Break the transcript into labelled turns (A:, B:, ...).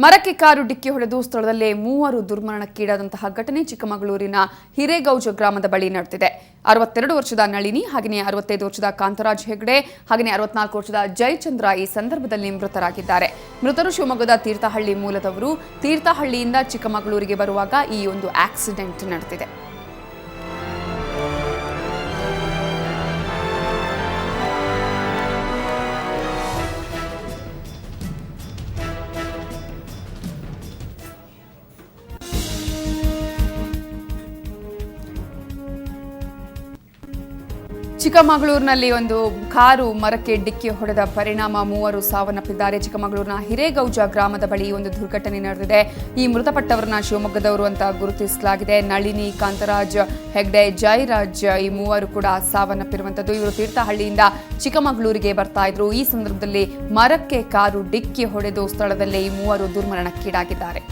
A: ಮರಕ್ಕೆ ಕಾರು ಡಿಕ್ಕಿ ಹೊಡೆದು ಸ್ಥಳದಲ್ಲೇ 3 ದುರ್ಮರಣಕ್ಕೀಡಾದಂತಹ ಘಟನೆ ಚಿಕ್ಕಮಗಳೂರಿನ ಹಿರೇಗೌಜ ಗ್ರಾಮದ ಬಳಿ ನಡೆದಿದೆ. 62 ವರ್ಷದ ನಳಿನಿ ಹಾಗೆಯೇ 65 ವರ್ಷದ ಕಾಂತರಾಜ್ ಹೆಗ್ಡೆ ಹಾಗೆಯೇ 64 ವರ್ಷದ ಜಯಚಂದ್ರ ಈ ಸಂದರ್ಭದಲ್ಲಿ ಮೃತರಾಗಿದ್ದಾರೆ. ಮೃತರು ಶಿವಮೊಗ್ಗದ ತೀರ್ಥಹಳ್ಳಿ ಮೂಲದವರು. ತೀರ್ಥಹಳ್ಳಿಯಿಂದ ಚಿಕ್ಕಮಗಳೂರಿಗೆ ಬರುವಾಗ ಈ ಒಂದು ಆಕ್ಸಿಡೆಂಟ್ ನಡೆದಿದೆ. ಚಿಕ್ಕಮಗಳೂರಿನಲ್ಲಿ ಒಂದು ಕಾರು ಮರಕ್ಕೆ ಡಿಕ್ಕಿ ಹೊಡೆದ ಪರಿಣಾಮ 3 ಸಾವನ್ನಪ್ಪಿದ್ದಾರೆ. ಚಿಕ್ಕಮಗಳೂರಿನ ಹಿರೇಗೌಜ ಗ್ರಾಮದ ಬಳಿ ಒಂದು ದುರ್ಘಟನೆ ನಡೆದಿದೆ. ಈ ಮೃತಪಟ್ಟವರನ್ನ ಶಿವಮೊಗ್ಗದವರು ಅಂತ ಗುರುತಿಸಲಾಗಿದೆ. ನಳಿನಿ, ಕಾಂತರಾಜ್ ಹೆಗ್ಡೆ, ಜಯರಾಜ್ ಈ 3 ಕೂಡ ಸಾವನ್ನಪ್ಪಿರುವಂತದ್ದು. ಇವರು ತೀರ್ಥಹಳ್ಳಿಯಿಂದ ಚಿಕ್ಕಮಗಳೂರಿಗೆ ಬರ್ತಾ ಇದ್ರು. ಈ ಸಂದರ್ಭದಲ್ಲಿ ಮರಕ್ಕೆ ಕಾರು ಡಿಕ್ಕಿ ಹೊಡೆದು ಸ್ಥಳದಲ್ಲೇ ಈ 3 ದುರ್ಮರಣಕ್ಕೀಡಾಗಿದ್ದಾರೆ.